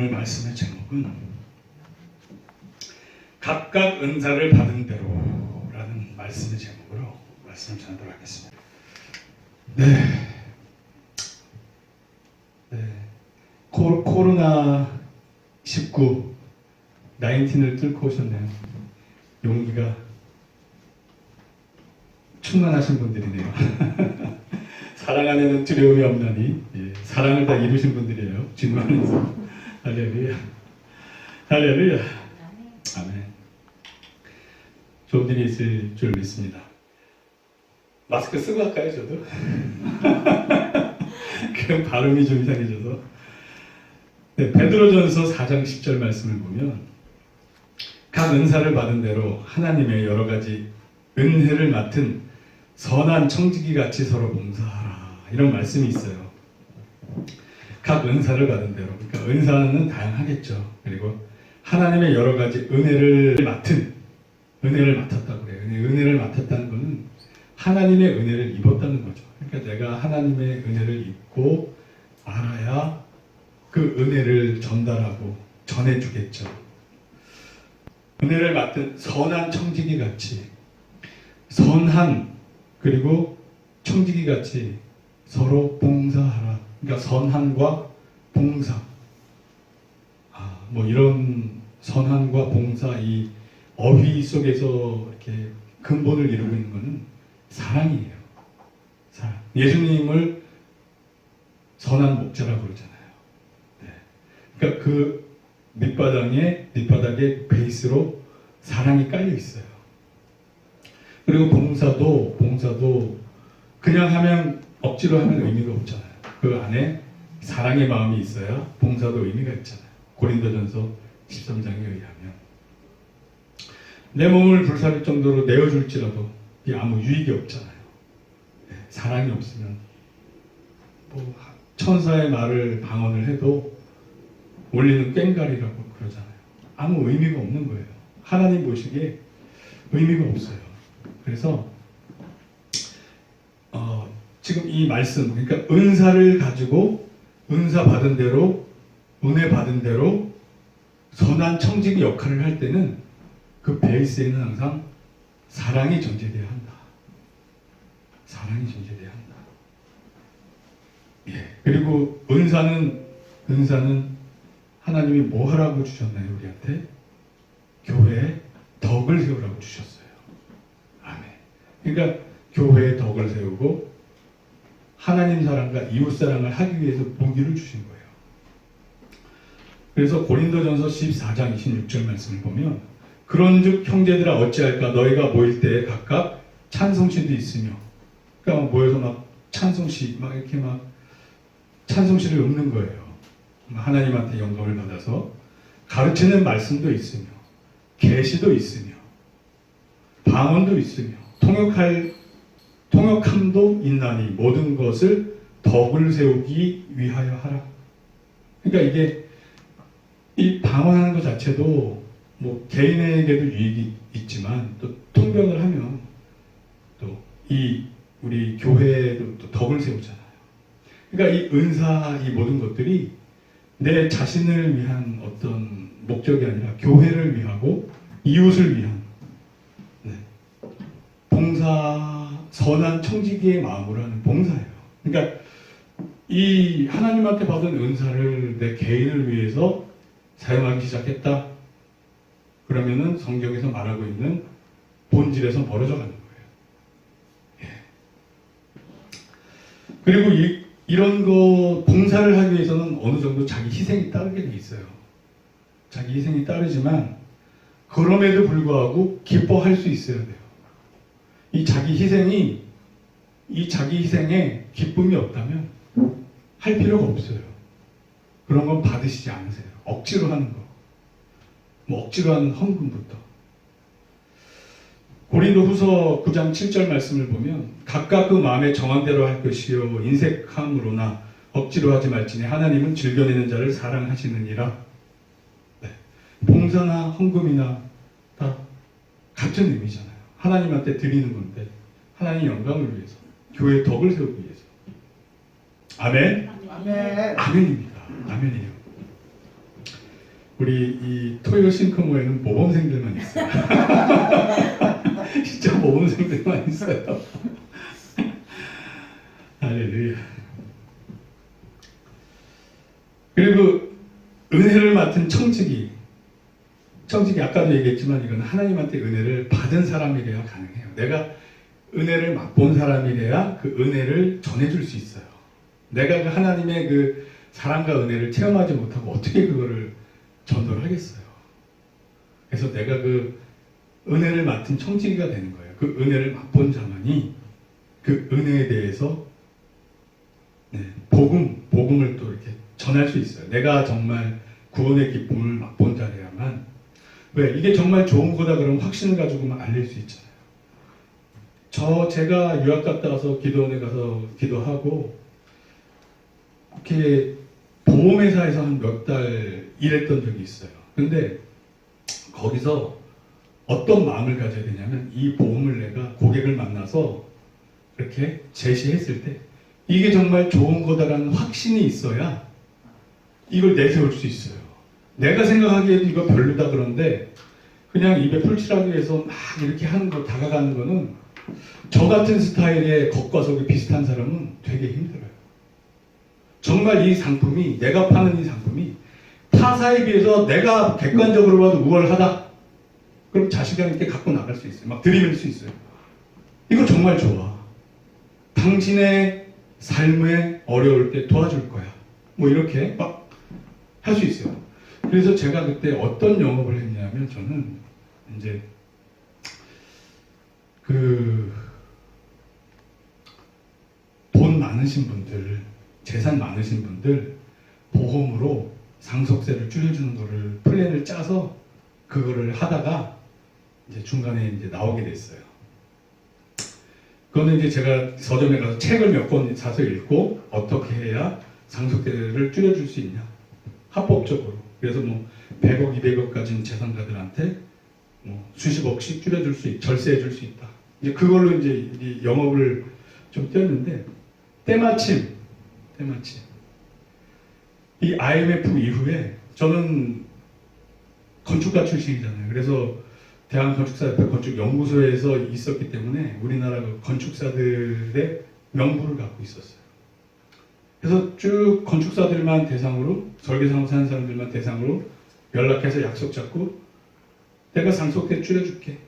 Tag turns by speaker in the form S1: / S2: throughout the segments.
S1: 오늘 말씀의 제목은 각각 은사를 받은 대로라는 말씀의 제목으로 말씀을 전하도록 하겠습니다. 코로나 19을 뚫고 오셨네요. 용기가 충만하신 분들이네요. 사랑 안에는 두려움이 없나니, 사랑을 다 이루신 분들이에요. 주님 안에서. 할렐루야. 할렐루야. 아멘. 좋은 일이 있을 줄 믿습니다. 마스크 쓰고 할까요, 저도? 그럼 발음이 좀 이상해져서. 베드로전서 4장 10절 말씀을 보면 각 은사를 받은 대로 하나님의 여러 가지 은혜를 맡은 선한 청지기 같이 서로 봉사하라, 이런 말씀이 있어요. 각 은사를 받은 대로, 그러니까 은사는 다양하겠죠. 그리고 하나님의 여러 가지 은혜를 맡았다고 그래요. 은혜를 맡았다는 것은 하나님의 은혜를 입었다는 거죠. 그러니까 내가 하나님의 은혜를 입고 알아야 그 은혜를 전달하고 전해주겠죠. 은혜를 맡은 선한 청지기 같이, 선한 그리고 청지기 같이 서로 봉사하라. 그러니까 선한과 봉사, 이런 선한과 봉사, 이 어휘 속에서 이렇게 근본을 이루고 있는 것은 사랑이에요. 사랑. 예수님을 선한 목자라고 그러잖아요. 그러니까 그 밑바닥에 베이스로 사랑이 깔려 있어요. 그리고 봉사도 그냥 하면, 억지로 하면 의미가 없잖아요. 그 안에 사랑의 마음이 있어야 봉사도 의미가 있잖아요. 고린도전서 13장에 의하면 내 몸을 불사를 정도로 내어줄지라도 아무 유익이 없잖아요. 사랑이 없으면 천사의 말을 방언을 해도 올리는 꽹가리라고 그러잖아요. 아무 의미가 없는 거예요. 하나님 보시기에 의미가 없어요. 그래서 지금 이 말씀, 그러니까 은사를 가지고 은사 받은 대로, 은혜 받은 대로 선한 청지기 역할을 할 때는 그 베이스에는 항상 사랑이 존재돼야 한다. 사랑이 존재돼야 한다. 그리고 은사는 하나님이 뭐 하라고 주셨나요? 우리한테 교회에 덕을 세우라고 주셨어요. 아멘. 그러니까 교회에 덕을 세우고 하나님 사랑과 이웃 사랑을 하기 위해서 무기를 주신 거예요. 그래서 고린도전서 14장 26절 말씀을 보면 그런즉 형제들아 어찌할까, 너희가 모일 때 각각 찬송시도 있으며, 그러니까 모여서 막 찬송시 이렇게 찬송시를 읊는 거예요. 하나님한테 영광을 받아서 가르치는 말씀도 있으며, 계시도 있으며, 방언도 있으며, 통역함도 있나니 모든 것을 덕을 세우기 위하여 하라. 그러니까 이게 이 방언하는 것 자체도 개인에게도 유익이 있지만 또 통변을 하면 또 우리 교회에도 또 덕을 세우잖아요. 그러니까 이 은사, 이 모든 것들이 내 자신을 위한 어떤 목적이 아니라 교회를 위하고 이웃을 위한 선한 청지기의 마음으로 하는 봉사예요. 그러니까 이 하나님한테 받은 은사를 내 개인을 위해서 사용하기 시작했다. 그러면은 성경에서 말하고 있는 본질에서 멀어져 가는 거예요. 그리고 이런 거 봉사를 하기 위해서는 어느 정도 자기 희생이 따르게 돼 있어요. 자기 희생이 따르지만 그럼에도 불구하고 기뻐할 수 있어야 돼요. 이 자기 희생에 기쁨이 없다면 할 필요가 없어요. 그런 건 받으시지 않으세요. 억지로 하는 거. 억지로 하는 헌금부터. 고린도후서 9장 7절 말씀을 보면 각각 그 마음에 정한 대로 할 것이요 인색함으로나 억지로 하지 말지니 하나님은 즐겨내는 자를 사랑하시느니라. 봉사나 헌금이나 다 같은 의미잖아요. 하나님한테 드리는 건데, 하나님 영광을 위해서, 교회의 덕을 세우기 위해서. 아멘?
S2: 아멘.
S1: 아멘입니다. 아멘이에요. 우리 이 토요 싱크모에는 모범생들만 있어요. 진짜 모범생들만 있어요. 할렐루야. 그리고 은혜를 맡은 청지기 아까도 얘기했지만 이건 하나님한테 은혜를 받은 사람이래야 가능해요. 내가 은혜를 맛본 사람이래야 그 은혜를 전해줄 수 있어요. 내가 그 하나님의 그 사랑과 은혜를 체험하지 못하고 어떻게 그거를 전도를 하겠어요. 그래서 내가 그 은혜를 맡은 청지기가 되는 거예요. 그 은혜를 맛본 자만이 그 은혜에 대해서 복음을 또 이렇게 전할 수 있어요. 내가 정말 구원의 기쁨을 맛본 자라야만. 왜? 이게 정말 좋은 거다 그러면 확신을 가지고만 알릴 수 있잖아요. 제가 유학 갔다 와서 기도원에 가서 기도하고 이렇게 보험회사에서 한 몇 달 일했던 적이 있어요. 근데 거기서 어떤 마음을 가져야 되냐면 이 보험을 내가 고객을 만나서 이렇게 제시했을 때 이게 정말 좋은 거다라는 확신이 있어야 이걸 내세울 수 있어요. 내가 생각하기에도 이거 별로다 그런데 그냥 입에 풀칠하기 위해서 막 이렇게 하는 거, 다가가는 거는 저 같은 스타일의 겉과 속이 비슷한 사람은 되게 힘들어요. 정말 이 상품이, 내가 파는 이 상품이 타사에 비해서 내가 객관적으로 봐도 우월하다. 그럼 자신감 있게 갖고 나갈 수 있어요. 막 들이밀 수 있어요. 이거 정말 좋아. 당신의 삶에 어려울 때 도와줄 거야. 뭐 이렇게 막 할 수 있어요. 그래서 제가 그때 어떤 영업을 했냐면 저는 이제 돈 많으신 분들, 재산 많으신 분들 보험으로 상속세를 줄여주는 거를 플랜을 짜서 그거를 하다가 이제 중간에 이제 나오게 됐어요. 그거는 이제 제가 서점에 가서 책을 몇 권 사서 읽고 어떻게 해야 상속세를 줄여줄 수 있냐 합법적으로. 그래서 뭐 100억, 200억 가진 재산가들한테 뭐 수십억씩 줄여줄 수 절세해줄 수 있다. 이제 그걸로 이제 영업을 좀 뛰었는데 때마침 이 IMF 이후에 저는 건축가 출신이잖아요. 그래서 대한건축사협회 건축연구소에서 있었기 때문에 우리나라 건축사들의 명부를 갖고 있었어요. 그래서 쭉 건축사들만 대상으로, 설계사무소 하는 사람들만 대상으로 연락해서 약속 잡고 내가 상속세 줄여줄게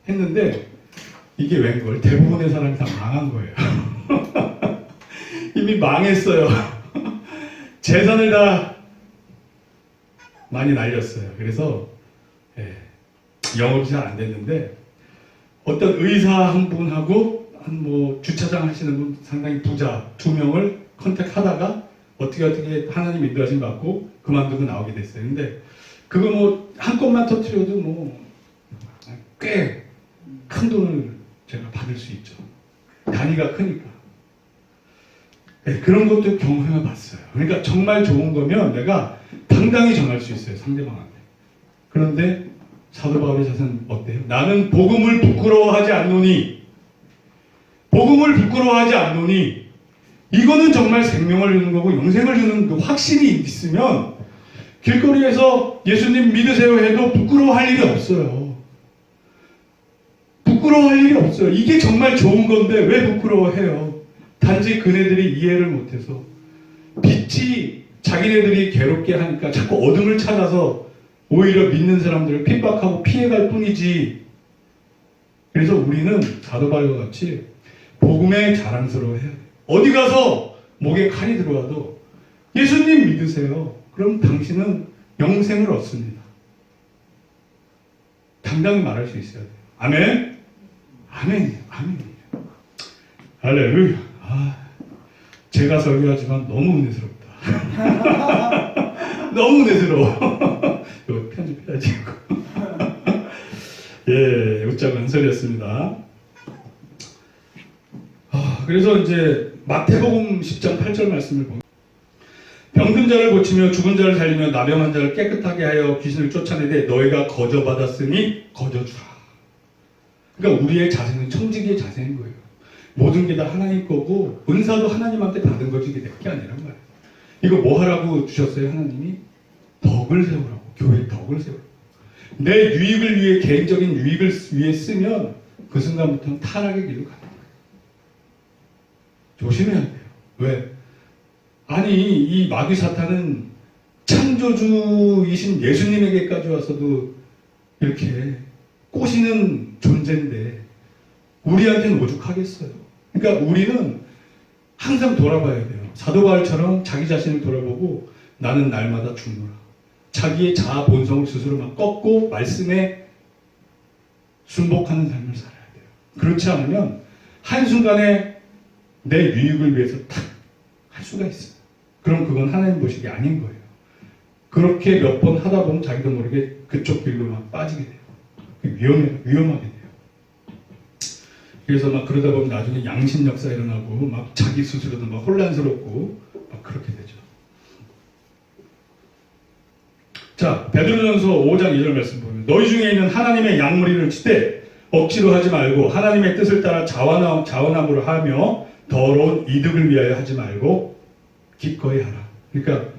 S1: 했는데 이게 웬걸 대부분의 사람이 다 망한 거예요. 이미 망했어요. 재산을 다 많이 날렸어요. 그래서 영업이 잘 안 됐는데 어떤 의사 한 분하고 한 뭐 주차장 하시는 분 상당히 부자 2명을 컨택하다가 어떻게 하나님 인도하신 것 같고 그만두고 나오게 됐어요. 근데 그거 뭐 한 건만 터뜨려도 뭐 꽤 큰 돈을 제가 받을 수 있죠. 단위가 크니까. 그런 것도 경험해 봤어요. 그러니까 정말 좋은 거면 내가 당당히 정할 수 있어요. 상대방한테. 그런데 사도 바울의 자세는 어때요? 나는 복음을 부끄러워하지 않노니. 복음을 부끄러워하지 않노니. 이거는 정말 생명을 주는 거고 영생을 주는 그 확신이 있으면 길거리에서 예수님 믿으세요 해도 부끄러워할 일이 없어요. 부끄러워할 일이 없어요. 이게 정말 좋은 건데 왜 부끄러워해요? 단지 그네들이 이해를 못해서 빛이 자기네들이 괴롭게 하니까 자꾸 어둠을 찾아서 오히려 믿는 사람들을 핍박하고 피해갈 뿐이지. 그래서 우리는 사도 바울과 같이 복음에 자랑스러워해야 돼요. 어디 가서 목에 칼이 들어와도 예수님 믿으세요. 그럼 당신은 영생을 얻습니다. 당당히 말할 수 있어야 돼요. 아멘? 아멘이에요. 아멘이에요. 할렐루야. 제가 설교하지만 너무 은혜스럽다. 너무 은혜스러워. 이거 편집해야지. 예, 웃자고 한 소리였습니다. 그래서 이제 마태복음 10장 8절 말씀을 보면 병든 자를 고치며 죽은 자를 살리며 나병한 자를 깨끗하게 하여 귀신을 쫓아내되 너희가 거저받았으니 거저주라. 그러니까 우리의 자세는 청지기의 자세인 거예요. 모든 게 다 하나님 거고 은사도 하나님한테 받은 거지 이게 내게 아니란 말이에요. 이거 뭐 하라고 주셨어요? 하나님이 덕을 세우라고. 교회의 덕을 세워요. 내 유익을 위해, 개인적인 유익을 위해 쓰면 그 순간부터는 타락의 길로 가는 거예요. 조심해야 돼요. 왜? 아니, 이 마귀 사탄은 창조주이신 예수님에게까지 와서도 이렇게 꼬시는 존재인데 우리한테는 오죽하겠어요. 그러니까 우리는 항상 돌아봐야 돼요. 사도 바울처럼 자기 자신을 돌아보고 나는 날마다 죽노라. 자기의 자아 본성을 스스로 막 꺾고 말씀에 순복하는 삶을 살아야 돼요. 그렇지 않으면 한순간에 내 유익을 위해서 탁 할 수가 있어요. 그럼 그건 하나님 보시기 아닌 거예요. 그렇게 몇 번 하다 보면 자기도 모르게 그쪽 길로 막 빠지게 돼요. 위험하게 돼요. 그래서 막 그러다 보면 나중에 양심 역사 일어나고 막 자기 스스로도 막 혼란스럽고 막 그렇게 되죠. 자, 베드로전서 5장 2절 말씀 보면 너희 중에 있는 하나님의 양무리를 치되 억지로 하지 말고 하나님의 뜻을 따라 자원함으로 하며 더러운 이득을 위하여 하지 말고 기꺼이 하라. 그러니까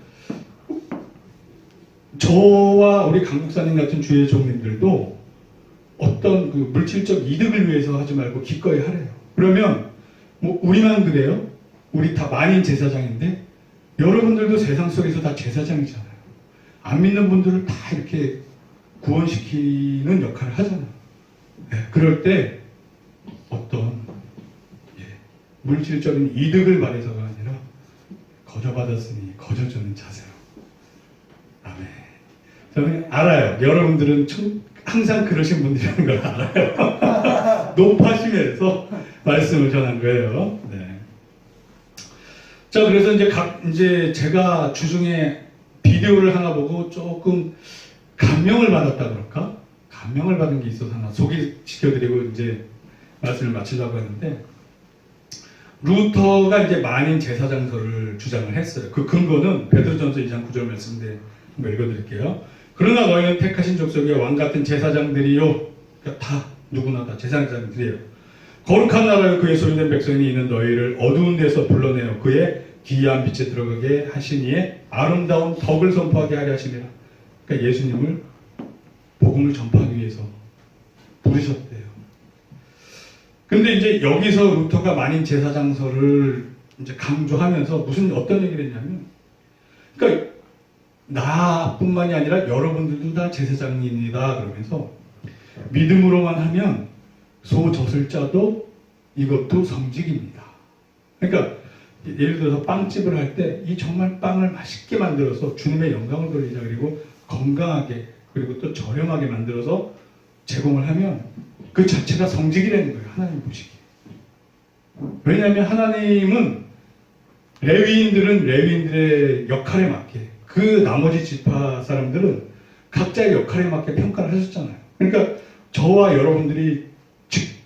S1: 저와 우리 강국사님 같은 주의 종님들도 어떤 그 물질적 이득을 위해서 하지 말고 기꺼이 하래요. 그러면 뭐 우리만 그래요? 우리 다 만인 제사장인데 여러분들도 세상 속에서 다 제사장이잖아요. 안 믿는 분들을 다 이렇게 구원시키는 역할을 하잖아요. 네, 그럴 때 어떤 물질적인 이득을 바래서가 아니라 거저받았으니 거저주는 자세로. 아멘. 저는 알아요. 여러분들은 항상 그러신 분들이라는 걸 알아요. 높아심에서 말씀을 전한 거예요. 네. 자, 그래서 이제 제가 주중에 비디오를 하나 보고 조금 감명을 받았다 그럴까? 감명을 받은 게 있어서 하나 소개시켜드리고 이제 말씀을 마치려고 하는데, 루터가 이제 만인 제사장설을 주장을 했어요. 그 근거는 베드로전서 2장 9절 말씀인데 한번 읽어드릴게요. 그러나 너희는 택하신 족속의 왕 같은 제사장들이요. 그러니까 다 누구나 다 제사장들이에요. 거룩한 나라에 그의 소유된 백성이 있는 너희를 어두운 데서 불러내어 그의 기이한 빛에 들어가게 하시니에 아름다운 덕을 선포하게 하려 하시니라. 그러니까 예수님을 복음을 전파하기 위해서 부르셨대요. 근데 이제 여기서 루터가 만인 제사장설을 이제 강조하면서 어떤 얘기를 했냐면, 그러니까 나뿐만이 아니라 여러분들도 다 제사장입니다. 그러면서 믿음으로만 하면 소 젖을 짜도 이것도 성직입니다. 그러니까 예를 들어서 빵집을 할 때 이 정말 빵을 맛있게 만들어서 주님의 영광을 돌리자, 그리고 건강하게 그리고 또 저렴하게 만들어서 제공을 하면 그 자체가 성직이라는 거예요. 하나님 보시기에. 왜냐하면 하나님은 레위인들은 레위인들의 역할에 맞게, 그 나머지 지파 사람들은 각자의 역할에 맞게 평가를 하셨잖아요. 그러니까 저와 여러분들이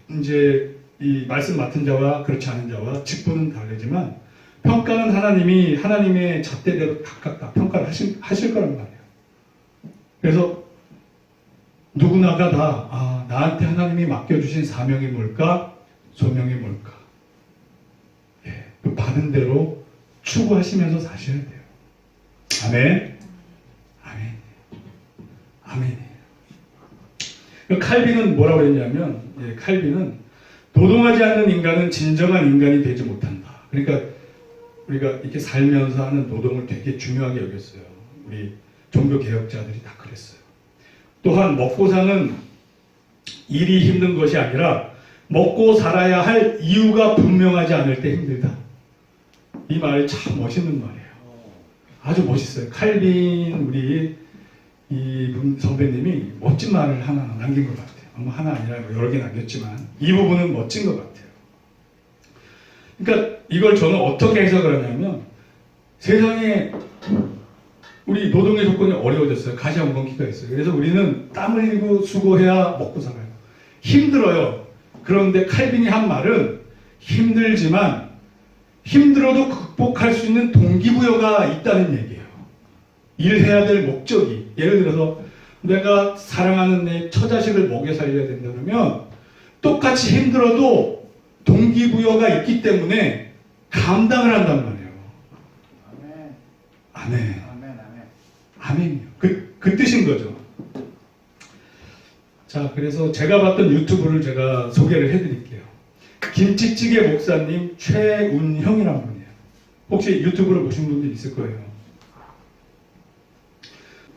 S1: 이제 이 말씀 맡은 자와 그렇지 않은 자와 직분은 다르지만 평가는 하나님이 하나님의 잣대대로 각각 다 평가를 하실 거란 말이에요. 그래서 누구나가 다 나한테 하나님이 맡겨주신 사명이 뭘까? 소명이 뭘까? 그 받은 대로 추구하시면서 사셔야 돼요. 아멘. 아멘. 아멘. 칼빈은 뭐라고 했냐면, 칼빈은 노동하지 않는 인간은 진정한 인간이 되지 못한다. 그러니까 우리가 이렇게 살면서 하는 노동을 되게 중요하게 여겼어요. 우리 종교 개혁자들이 다 그랬어요. 또한 먹고 사는 일이 힘든 것이 아니라 먹고 살아야 할 이유가 분명하지 않을 때 힘들다. 이 말이 참 멋있는 말이에요. 아주 멋있어요. 칼빈 우리 이분 선배님이 멋진 말을 하나 남긴 것 같아요. 뭐 하나 아니라 여러 개 남겼지만 이 부분은 멋진 것 같아요. 그러니까 이걸 저는 어떻게 해석을 하냐면, 세상에 우리 노동의 조건이 어려워졌어요. 가시원건기가 있어요. 그래서 우리는 땀을 흘리고 수고해야 먹고 살아요. 힘들어요. 그런데 칼빈이 한 말은 힘들지만 힘들어도 극복할 수 있는 동기부여가 있다는 얘기예요. 일해야 될 목적이. 예를 들어서 내가 사랑하는 내 처자식을 먹여 살려야 된다 그러면 똑같이 힘들어도 동기부여가 있기 때문에 감당을 한단 말이에요. 아멘. 아멘. 아멘이요. 그 뜻인 거죠. 자, 그래서 제가 봤던 유튜브를 제가 소개를 해드릴게요. 김치찌개 목사님 최운형이라는 분이에요. 혹시 유튜브를 보신 분들 있을 거예요.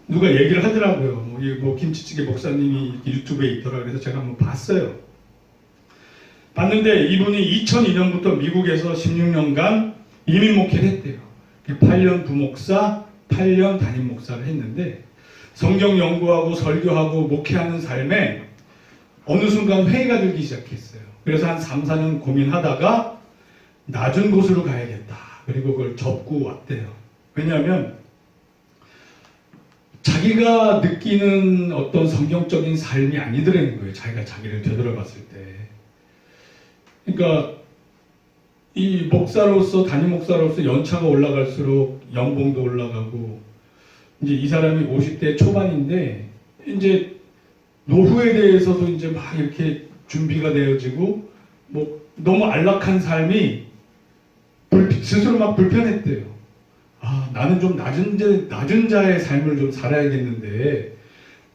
S1: 누가 얘기를 하더라고요. 뭐 김치찌개 목사님이 유튜브에 있더라. 그래서 제가 한번 봤어요. 봤는데 이분이 2002년부터 미국에서 16년간 이민 목회를 했대요. 8년 부목사, 8년 담임 목사를 했는데 성경 연구하고 설교하고 목회하는 삶에 어느 순간 회의가 들기 시작했어요. 그래서 한 3, 4년 고민하다가 낮은 곳으로 가야겠다. 그리고 그걸 접고 왔대요. 왜냐하면 자기가 느끼는 어떤 성경적인 삶이 아니더라는 거예요. 자기가 자기를 되돌아봤을 때. 그러니까 이 목사로서, 담임 목사로서 연차가 올라갈수록 연봉도 올라가고, 이제 이 사람이 50대 초반인데 이제 노후에 대해서도 이제 막 이렇게 준비가 되어지고, 뭐 너무 안락한 삶이 스스로 막 불편했대요. 아, 나는 좀 낮은 자의 삶을 좀 살아야겠는데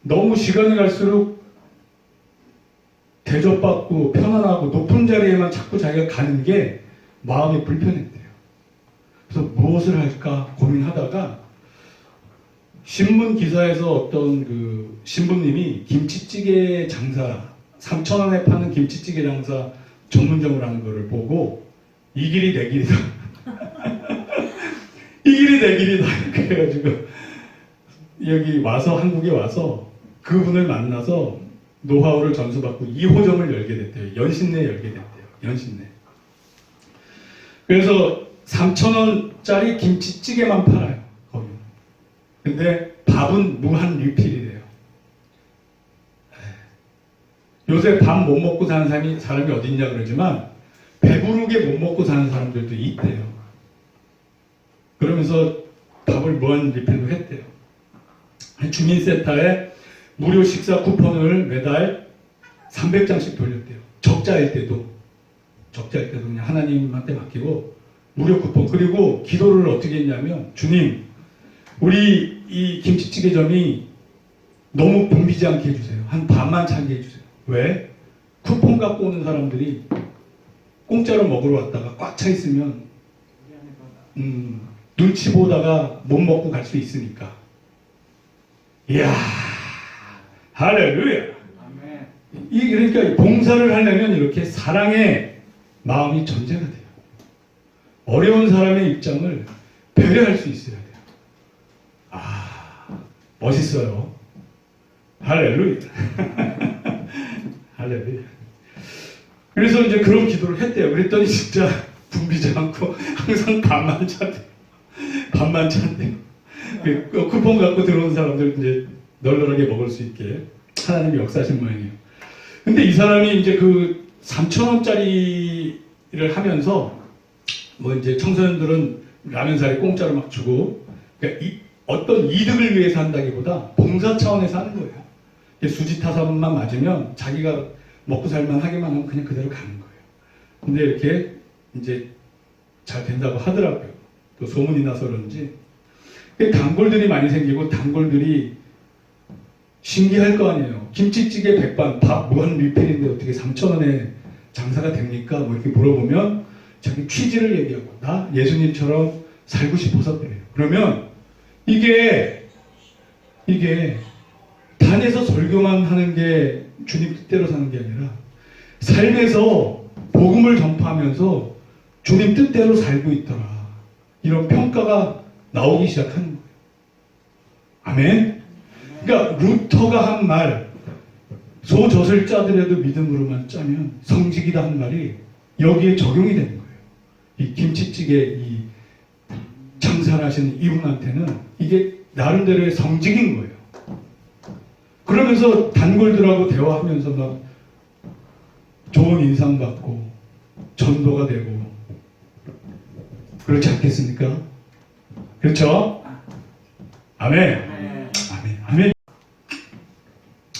S1: 너무 시간이 갈수록 대접받고 편안하고 높은 자리에만 자꾸 자기가 가는 게 마음이 불편했대요. 그래서 무엇을 할까 고민하다가 신문 기사에서 어떤 그 신부님이 김치찌개 장사, 3,000원에 파는 김치찌개 장사 전문점을 하는 거를 보고 이 길이 내 길이다. 이 길이 내 길이다. 그래가지고 여기 와서, 한국에 와서 그분을 만나서 노하우를 전수받고 2호점을 열게 됐대요. 연신내 열게 됐대요. 연신내. 그래서 3,000원짜리 김치찌개만 팔아요. 거기. 근데 밥은 무한 리필이래요. 요새 밥 못 먹고 사는 사람이 어디 있냐 그러지만 배부르게 못 먹고 사는 사람들도 있대요. 그러면서 밥을 무한 리필로 했대요. 주민센터에 무료 식사 쿠폰을 매달 300장씩 돌렸대요. 적자일 때도 그냥 하나님한테 맡기고 무료 쿠폰. 그리고 기도를 어떻게 했냐면, 주님, 우리 이 김치찌개점이 너무 붐비지 않게 해주세요. 한 반만 차게 해주세요. 왜? 쿠폰 갖고 오는 사람들이 공짜로 먹으러 왔다가 꽉 차 있으면 눈치 보다가 못 먹고 갈 수 있으니까. 이야, 할렐루야. 그러니까 봉사를 하려면 이렇게 사랑의 마음이 전제가 돼요. 어려운 사람의 입장을 배려할 수 있어야 돼요. 아, 멋있어요. 할렐루야. 할렐루야. 그래서 이제 그런 기도를 했대요. 그랬더니 진짜 붐비지 않고 항상 반만 찼대요. 반만 찼대요. 쿠폰 갖고 들어온 사람들 이제 널널하게 먹을 수 있게 하나님이 역사하신 모양이에요. 근데 이 사람이 이제 그 3,000원짜리를 하면서 뭐 이제 청소년들은 라면사리 공짜로 막 주고, 그러니까 어떤 이득을 위해서 한다기보다 봉사 차원에서 하는 거예요. 수지타산만 맞으면 자기가 먹고 살만 하기만 하면 그냥 그대로 가는 거예요. 근데 이렇게 이제 잘 된다고 하더라고요. 또 소문이 나서 그런지. 단골들이 많이 생기고 단골들이 신기할 거 아니에요. 김치찌개 백반, 밥 무한 리필인데 어떻게 3,000원에 장사가 됩니까? 뭐 이렇게 물어보면 자기 취지를 얘기하고, 나 예수님처럼 살고 싶어서 그래요. 그러면 이게 단에서 설교만 하는 게 주님 뜻대로 사는 게 아니라 삶에서 복음을 전파하면서 주님 뜻대로 살고 있더라. 이런 평가가 나오기 시작하는 거예요. 아멘? 그러니까 루터가 한 말, 소젖을 짜더라도 믿음으로만 짜면 성직이다 한 말이 여기에 적용이 되는 거예요. 이 김치찌개 이 장사를 하시는 이분한테는 이게 나름대로의 성직인 거예요. 그러면서 단골들하고 대화하면서 막 좋은 인상 받고 전도가 되고, 그렇지 않겠습니까? 그렇죠? 아멘. 아멘. 아멘.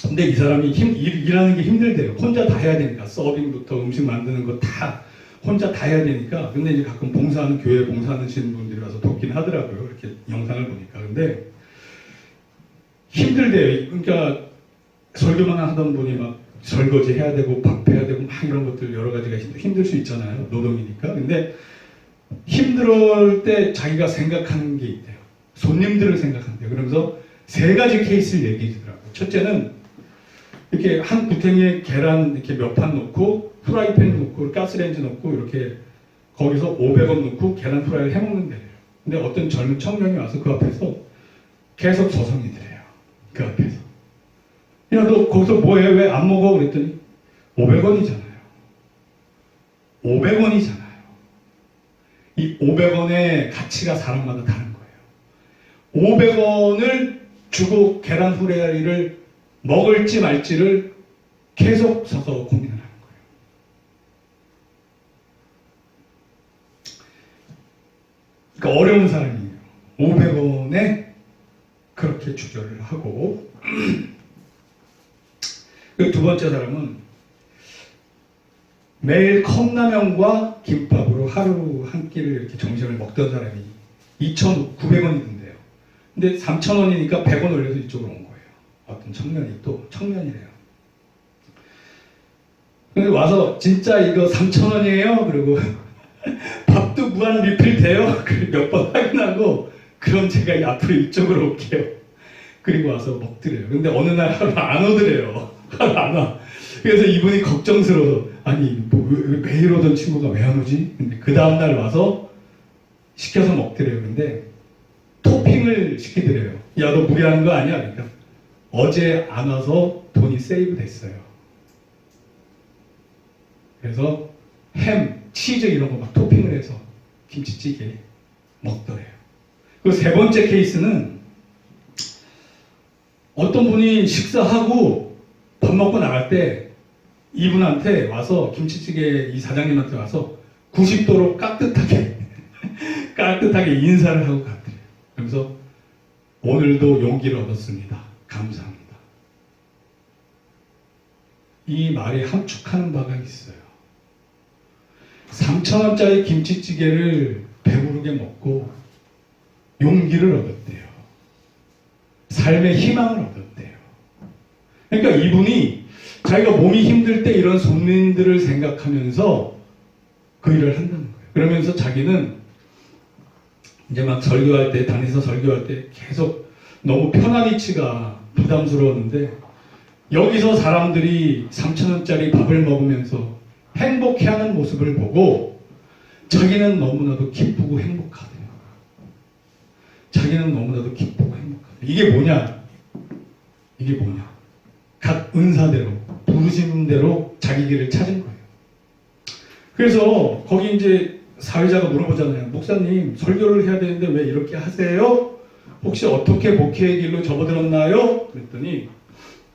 S1: 근데 이 사람이 일하는 게 힘들대요. 혼자 다 해야 되니까. 서빙부터 음식 만드는 거 다 혼자 다 해야 되니까. 근데 이제 가끔 교회 봉사하시는 분들이 와서 돕긴 하더라고요. 이렇게 영상을 보니까. 근데 힘들대요. 그러니까 설교만 하던 분이 막 설거지 해야 되고 밥 해야 되고 막 이런 것들 여러 가지가 힘들 수 있잖아요. 노동이니까. 근데 힘들 때 자기가 생각하는 게 있대요. 손님들을 생각한대요. 그러면서 세 가지 케이스를 얘기해 주더라고요. 첫째는 이렇게 한 구탱이에 계란 이렇게 몇 판 넣고 프라이팬 넣고 가스레인지 넣고 이렇게 거기서 500원 넣고 계란 프라이를 해먹는 데예요. 근데 어떤 젊은 청년이 와서 그 앞에서 계속 서성이 드려요. 그 앞에서. 야, 너 거기서 뭐해? 왜 안 먹어? 그랬더니 500원이잖아요. 500원이잖아요. 이 500원의 가치가 사람마다 다른 거예요. 500원을 주고 계란 후라이를 먹을지 말지를 계속 서서 고민을 하는 거예요. 그러니까 어려운 사람이에요. 500원에 그렇게 주저를 하고 그 두 번째 사람은 매일 컵라면과 김밥으로 하루 한 끼를 이렇게 점심을 먹던 사람이 2,900원이 든대요. 근데 3,000원이니까 100원 올려서 이쪽으로 온 거예요. 어떤 청년이 또 청년이래요. 근데 와서 진짜 이거 3,000원이에요? 그리고 밥도 무한 리필 돼요? 몇 번 확인하고 그럼 제가 앞으로 이쪽으로 올게요. 그리고 와서 먹더래요. 근데 어느 날 하루 안 오더래요. 하루 안 와. 그래서 이분이 걱정스러워서 아니 왜 매일 오던 친구가 왜 안 오지? 근데 그 다음날 와서 시켜서 먹더래요. 근데 토핑을 시키더래요. 야, 너 무리하는 거 아니야? 그러니까 어제 안 와서 돈이 세이브 됐어요. 그래서 햄, 치즈 이런 거 막 토핑을 해서 김치찌개 먹더래요. 그 세 번째 케이스는 어떤 분이 식사하고 밥 먹고 나갈 때 이분한테 와서 김치찌개 이 사장님한테 와서 90도로 깍듯하게 인사를 하고 갔더래요. 그러면서 오늘도 용기를 얻었습니다. 감사합니다. 이 말이 함축하는 바가 있어요. 3,000원짜리 김치찌개를 배부르게 먹고 용기를 얻었대요. 삶의 희망을 얻었대요. 그러니까 이분이 자기가 몸이 힘들 때 이런 손님들을 생각하면서 그 일을 한다는 거예요. 그러면서 자기는 이제 막 설교할 때, 단에서 설교할 때 계속 너무 편한 위치가 부담스러웠는데 여기서 사람들이 3,000원짜리 밥을 먹으면서 행복해하는 모습을 보고 자기는 너무나도 기쁘고 행복하대요. 자기는 너무나도 기쁘고 행복하대요. 이게 뭐냐? 이게 뭐냐? 각 은사대로, 부르심대로 자기 길을 찾은 거예요. 그래서 거기 이제 사회자가 물어보잖아요. 목사님, 설교를 해야 되는데 왜 이렇게 하세요? 혹시 어떻게 목회의 길로 접어들었나요? 그랬더니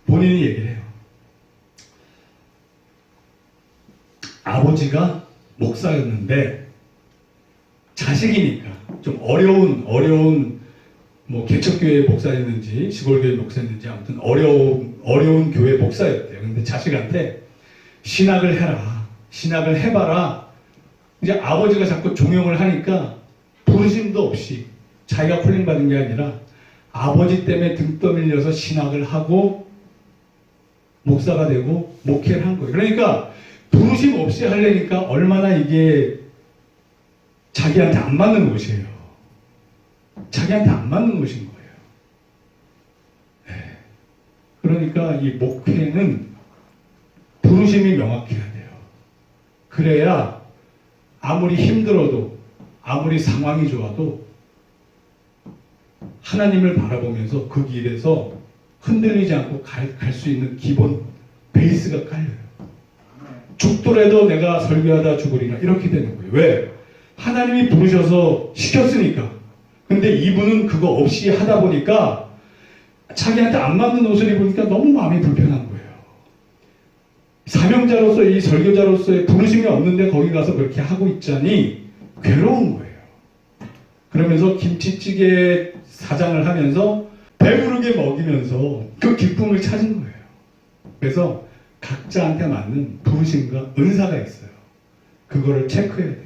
S1: 본인이 얘기를 해요. 아버지가 목사였는데 자식이니까 좀 어려운 뭐 개척교회 목사였는지 시골교회 목사였는지 아무튼 어려운 교회 목사였대요. 근데 자식한테 신학을 해라, 신학을 해봐라. 이제 아버지가 자꾸 종용을 하니까 부르심도 없이 자기가 콜링 받은 게 아니라 아버지 때문에 등 떠밀려서 신학을 하고 목사가 되고 목회를 한 거예요. 그러니까 부르심 없이 하려니까 얼마나 이게 자기한테 안 맞는 것이에요. 자기한테 안 맞는 것인 거예요. 네. 그러니까 이 목회는 부르심이 명확해야 돼요. 그래야 아무리 힘들어도 아무리 상황이 좋아도 하나님을 바라보면서 그 길에서 흔들리지 않고 갈 수 있는 기본 베이스가 깔려요. 죽더라도 내가 설교하다 죽으리라 이렇게 되는 거예요. 왜? 하나님이 부르셔서 시켰으니까. 근데 이분은 그거 없이 하다 보니까 자기한테 안 맞는 옷을 입으니까 너무 마음이 불편한 거예요. 사명자로서 이 설교자로서의 부르심이 없는데 거기 가서 그렇게 하고 있자니 괴로운 거예요. 그러면서 김치찌개 사장을 하면서 배부르게 먹이면서 그 기쁨을 찾은 거예요. 그래서 각자한테 맞는 부르심과 은사가 있어요. 그거를 체크해야 돼요.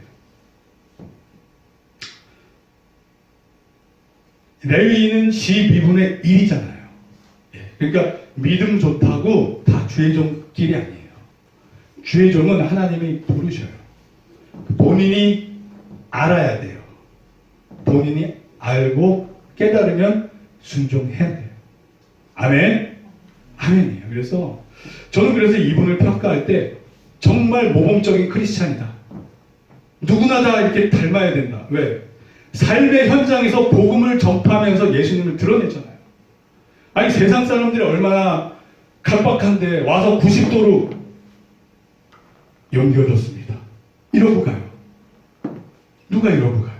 S1: 레위인은 12분의 1이잖아요. 그러니까 믿음 좋다고 다 주의 종길이 아니에요. 주의 종은 하나님이 부르셔요. 본인이 알아야 돼요. 본인이 알고 깨달으면 순종해야 돼요. 아멘? 아멘이에요. 그래서 저는 그래서 이분을 평가할 때 정말 모범적인 크리스찬이다. 누구나 다 이렇게 닮아야 된다. 왜? 삶의 현장에서 복음을 전파하면서 예수님을 드러내잖아요. 아니 세상 사람들이 얼마나 각박한데 와서 90도로 연결했습니다. 이러고 가요. 누가 이러고 가요?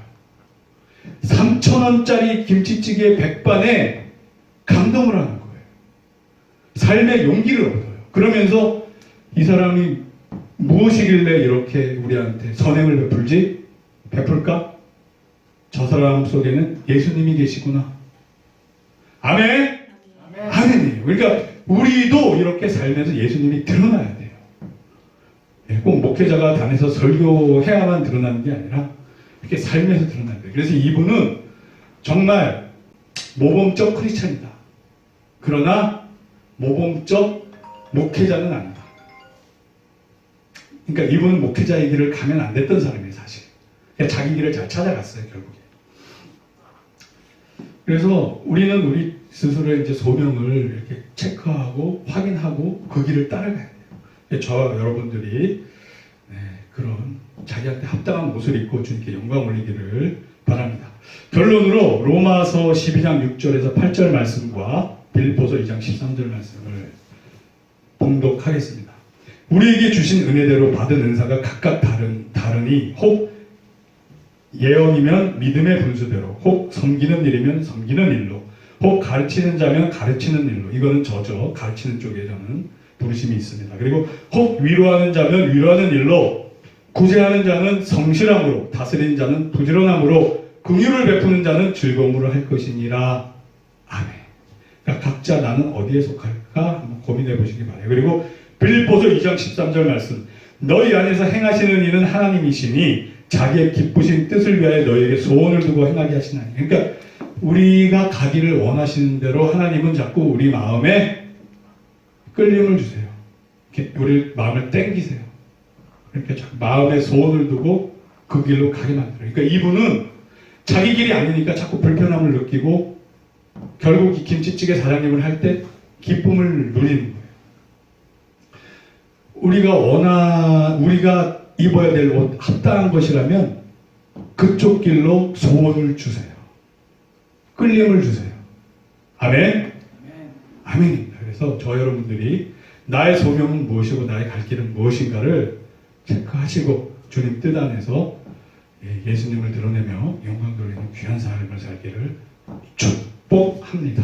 S1: 3,000원짜리 김치찌개 백반에 감동을 하는 거예요. 삶의 용기를 얻어요. 그러면서 이 사람이 무엇이길래 이렇게 우리한테 선행을 베풀지? 베풀까? 저 사람 속에는 예수님이 계시구나. 아멘? 아멘이에요. 그러니까 우리도 이렇게 살면서 예수님이 드러나야 돼요. 꼭 목회자가 단에서 설교해야만 드러나는 게 아니라 이렇게 삶에서 드러나야 돼요. 그래서 이분은 정말 모범적 크리스찬이다. 그러나 모범적 목회자는 아니다. 그러니까 이분은 목회자의 길을 가면 안 됐던 사람이에요, 사실. 그러니까 자기 길을 잘 찾아갔어요, 결국에. 그래서 우리는 우리 스스로의 이제 소명을 이렇게 체크하고 확인하고 그 길을 따라가야 돼요. 저 여러분들이 그런 자기한테 합당한 옷을 입고 주님께 영광 올리기를 바랍니다. 결론으로 로마서 12장 6절에서 8절 말씀과 빌립보서 2장 13절 말씀을 봉독하겠습니다. 우리에게 주신 은혜대로 받은 은사가 각각 다르니 혹 예언이면 믿음의 분수대로, 혹 섬기는 일이면 섬기는 일로, 혹 가르치는 자면 가르치는 일로. 이거는 저죠. 가르치는 쪽에 저는 부르심이 있습니다. 그리고 혹 위로하는 자면 위로하는 일로, 구제하는 자는 성실함으로, 다스리는 자는 부지런함으로, 긍휼을 베푸는 자는 즐거움으로 할 것이니라. 아멘. 그러니까 각자 나는 어디에 속할까 한번 고민해 보시기 바라요. 그리고 빌립보서 2장 13절 말씀. 너희 안에서 행하시는 이는 하나님이시니 자기의 기쁘신 뜻을 위하여 너희에게 소원을 두고 행하게 하시나니. 그러니까 우리가 가기를 원하시는 대로 하나님은 자꾸 우리 마음에 끌림을 주세요. 이렇게 우리 마음을 땡기세요. 그러니까 자꾸 마음에 소원을 두고 그 길로 가게 만들어요. 그러니까 이분은 자기 길이 아니니까 자꾸 불편함을 느끼고 결국 이 김치찌개 사장님을 할 때 기쁨을 누리는 거예요. 우리가 입어야 될 옷 합당한 것이라면 그쪽 길로 소원을 주세요. 끌림을 주세요. 아멘? 아멘입니다. 그래서 저 여러분들이 나의 소명은 무엇이고 나의 갈 길은 무엇인가를 체크하시고 주님 뜻 안에서 예수님을 드러내며 영광 돌리는 귀한 삶을 살기를 축복합니다.